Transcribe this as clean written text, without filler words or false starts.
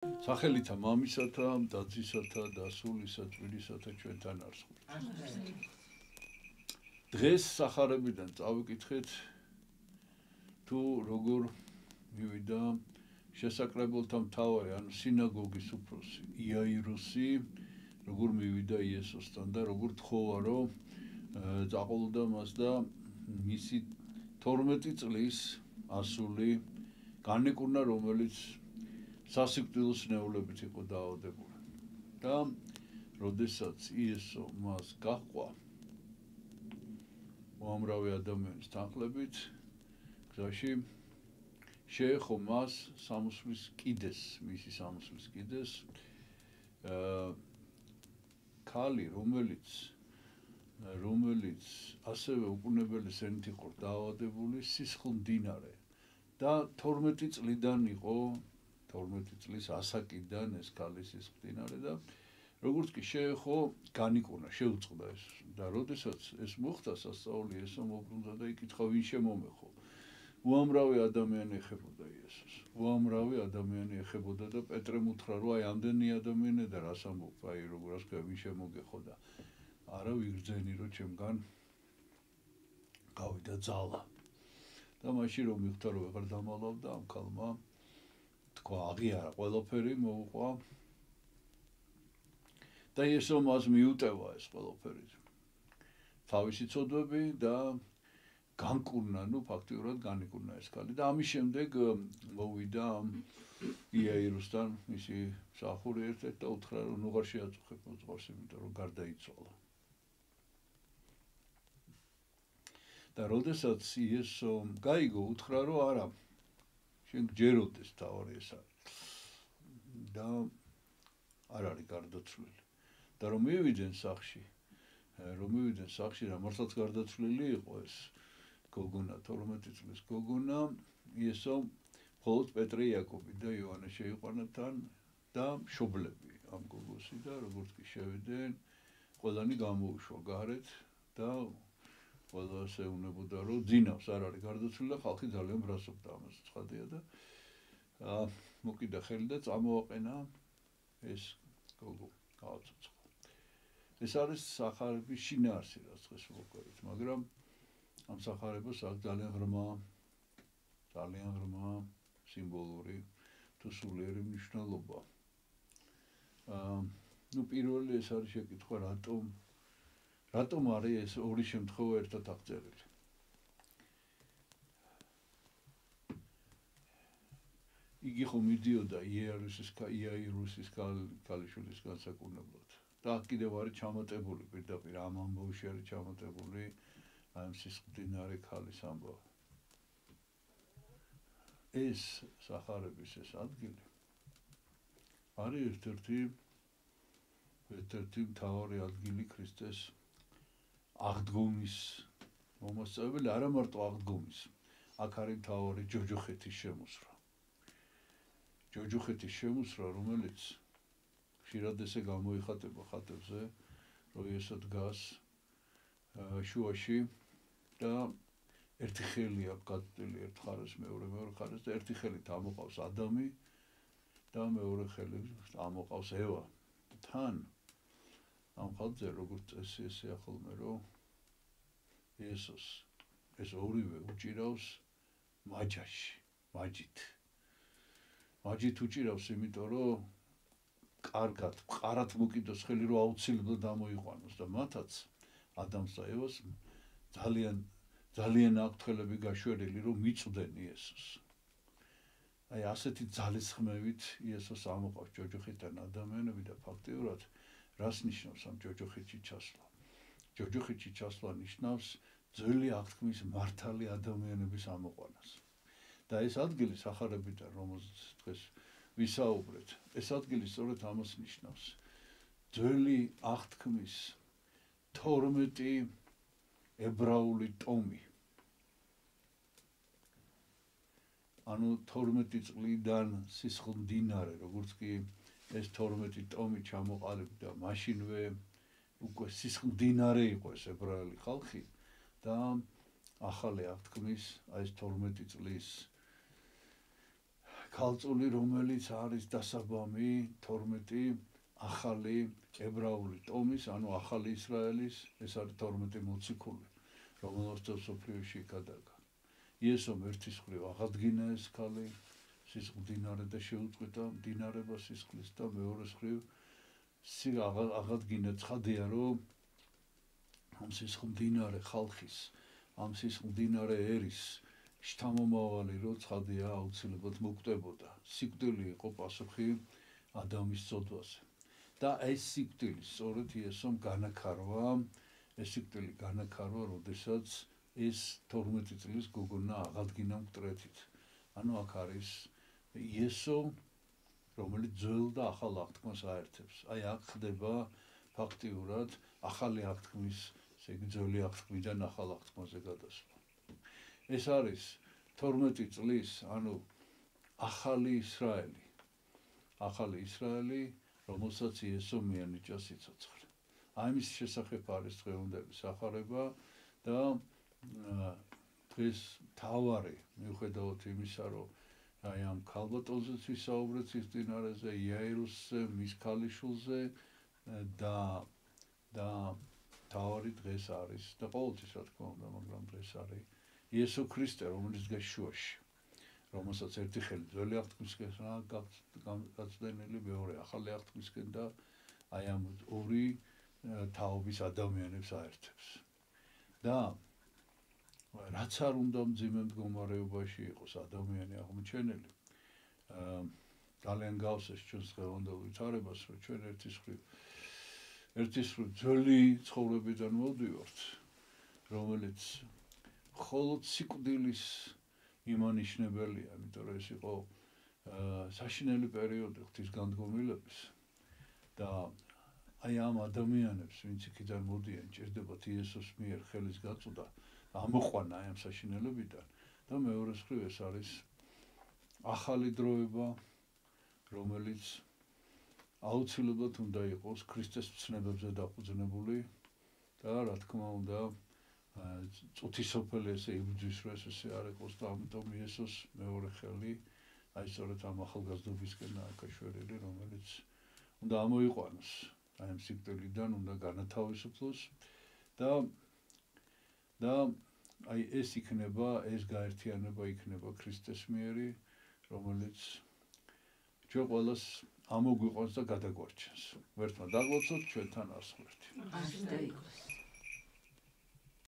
სახელითა მამისათა, დაცისათა და სულისა წმინდისათა ჩვენთან არის. დღეს სახარებიდან წავიკითხეთ თუ როგორ მივიდა შესაკრებულთა მთავარი, ანუ სინაგოგის უფროსი იაიროსი, როგორ მივიდა იესოსთან და როგორ თხოვა, რომ წაყოლოდა მას და მისი 12 წლის ასული განეკურნა, რომელიც სასიკვდილოს ნეულებით იყო დაავადებული. და როდესაც იესო მას გაჰყვა უამრავი ადამიანის თანხლებით, გზაში შეეხო მას სამოსვლის კიდეს, მისი სამოსვლის კიდეს, ქალი, რომელიც ასევე უკუნებელი სენით იყო დაავადებული, სისხლმდინარე და 12 წლიდან იყო 12 წლის ასაკიდან ეს ქალი სისხლმდინარე და როგორც კი შეეხო, განიკურნა, შეუწყდა ეს და როდესაც ეს მოხდა, სასწაული იესო მოbrunდა და იკითხა, ვინ შემომეხო. უამრავი ადამიანი ეხებოდა იესოს. უამრავი ადამიანი ეხებოდა და პეტრემ უთხრა, რომ აი ამდენი ადამიანი და რას ამბობ, აი როგორ ასე ვინ შემოგეხო და არა ვიგრძენი, რომ ჩემგან გავიდა ძალა. და მაშინ რომ მიხვდა, რომ ვეღარ დამალავდა ამ ქალმა, თქვა, აღიარა ყველაფერი, მოუყვა და იესო მას მიუტევა ეს ყველაფერი. თავისი ცოდვები და განკურნა, ფაქტიურად განიკურნა ეს ქალი და ამის შემდეგ მოვიდა იაიროსთან მისი მსახური ერთ-ერთ და უთხრა, რომ ნუღარ შეაწუხებ მოძღვარს, იმიტომ რომ გარდაიცვალა. და როდესაც იესო გაიგო, უთხრა, რომ არა, შენ გჯეროდეს თავარი ეს არის და არ არის გარდაცვლილი. და რომ მივიდნენ სახში და მართლაც გარდაცვლილი იყო ეს გოგონა, 12 წლის გოგონა, იესო მხოლოდ პეტრე, იაკობი და იოანე შეიყვანა თან და მშობლები ამ გოგოსი და როგორც კი შევიდნენ, ყველანი გამოუშვა გარეთ და ყველას ეუბნებოდა, რომ ძინავს არ არის გარდაცვლილი და ხალხი ძალიან ბრასობდა ამას ცხადია და მოკიდა ხელი და წამოაყენა ეს გოგო გააცოცხლა. ეს არის სახარების შინაარსი, რაც დღეს ვუყურებთ, მაგრამ ამ სახარებას აქვს ძალიან ღრმა სიმბოლური თუ სულიერი მნიშვნელობა. პირველი ეს არის შეკითხვა, რატომ არის ეს ორი შემთხვევა ერთად აღწერილი? იგი ხომ მიდიოდა იაიროსის ქალიშვილის განსაკურნებლად. და კიდევ არის ჩამატებული პირდაპირ ამ ამბავში არის ჩამატებული ამ სისხლმდინარე ქალის ამბავი. ეს სახარების ეს ადგილი არის ერთ-ერთი მთავარი ადგილი ქრისტეს აღდგომის მომასწავებელი, არა მარტო აღდგომის. აქ არის მთავარი ჯოჯოხეთის შემოსვლა. ჯოჯოხეთის შემოსვლა, რომელიც ხშირად ესე გამოიხატება ხატებზე, რომ იესო დგას შუაში და ერთი ხელი აქვს გაწვდილი ერთ მხარეს, მეორე მხარეს და ერთი ხელით ამოყავს ადამი და მეორე ხელით ამოყავს ევა. თან ამ ხალხზე როგორც წესი ესეა ხოლმე, რომ იესოს ეს ორივე უჭირავს მაჯით უჭირავს, იმიტომ რომ კარგად, მყარად მოკიდოს ხელი, რომ აუცილებლად ამოიყვანოს და მათაც ადამს და ევას ძალიან აქვთ ხელები გაშვერილი, რომ მიწვდნენ იესოს. აი ასეთი ძალისხმევით იესოს ამოყავს ჯოჯოხეთთან ადამიანები და ფაქტიურად რას ნიშნავს ამ ჯოჯოხეთში ჩასვლა? ჯოჯოხეთში ჩასვლა ნიშნავს ძველი აღთქმის მართალი ადამიანების ამოყვანას. და ეს ადგილი სახარებიდან, რომელზეც დღეს ვისაუბრეთ, ეს ადგილი სწორედ ამას ნიშნავს. ძველი აღთქმის 12 ებრაული ტომი. ანუ 12 წლიდან სისხლმდინარე, როგორც კი ეს 12 ტომი ჩამოყალიბდა, მაშინვე უკვე სისხლმდინარე იყო ეს ებრაელი ხალხი და ახალი აღთქმის აი ეს 12 წლის ქალწული, რომელიც არის დასაბამი 12 ახალი ებრაული ტომის, ანუ ახალი ისრაელის, ეს არის 12 მოციქული, რომელსაც სოფლიოში გადაგა. იესომ ერთის მხრივ აღადგინა ეს ქალი, სისხლდინარე და შეუწყვეტა მდინარება სისხლის და მეორეს მხრივ აღადგინა ცხადია, რომ ამ სისხლდინარე ხალხის, ამ სისხლდინარე ერის შთამომავალი რო ცხადია აუცილებლად მოკვდებოდა. სიკვდილი იყო პასუხი ადამის ცოდვაზე. და ეს სიკვდილი სწორედ იესომ განაქარვა, ეს სიკვდილი განაქარვა, როდესაც ეს 12 წლის გოგონა აღადგინა მკვდრეთით. ანუ აქ არის იესო, რომელიც ძველ და ახალ აღთქმას აერთებს. აი აქ ხდება ფაქტიურად ახალი აღთქმის, ესე იგი ძველი აღთქმიდან ახალ აღთქმაზე გადასვლა. ეს არის 12 წლის, ანუ ახალი ისრაელი, რომელსაც იესო მიანიჭა სიცოცხლე. აი მის შესახებ არის დღევანდელი სახარება და დღეს თავარი მიუხედავად იმისა, რომ აი ამ ქალბატონზეც ვისაუბრეთ სისწინარეზე, იაირუსზე, მის ქალიშვილზე და თავარი დღეს არის და ყოველთვის რა თქმა უნდა, მაგრამ დღეს არის იესო ქრისტე, რომელიც დგას შუაში, რომელსაც ერთი ხელი ძველი აღთქმისკენაა გაწვდენილი, მეორე ახალი აღთქმისკენ და აი ამ ორი თაობის ადამიანებს აერთებს. და რაც არ უნდა მძიმე მდგომარეობაში იყოს ადამიანი აღმოჩენილი, ძალიან გავს ეს ჩვენს დღევანდელ ვითარებას, რომ ჩვენ ერთის მხრივ ძველი ცხოვრებიდან მოვდივართ, რომელიც მხოლოდ სიკვდილის იმანიშნებელია, იმიტომ რომ ეს იყო საშინელი პერიოდი ღვთისგანდგომილების და აი ამ ადამიანებს, ვინც იქიდან მოდიან, ჭირდებათ იესოს მიერ ხელის გაწვდა, ამოყვანა აი ამ საშინელებიდან და მეორე მხრივ ეს არის ახალი დროება, რომელიც აუცილებლად უნდა იყოს ქრისტეს მცნებებზე დაფუძნებული და რა თქმა უნდა წუთისოფელი ესე იბრძვის, რომ ეს ესე არ იყოს და ამიტომ იესოს მეორე ხელი აი სწორედ ამ ახალგაზრდობისკენაა გაშვერილი, რომელიც უნდა ამოიყვანოს აი ამ სიკვდილიდან, უნდა განათავისუფლოს და აი ეს გაერთიანება იქნება ქრისტეს მიერი, რომელიც ჩვენ ყველას ამოგვიყვანს და გადაგვარჩენს. ვერთმა დაგვაცოთ, ჩვენთან არს ღმერთი.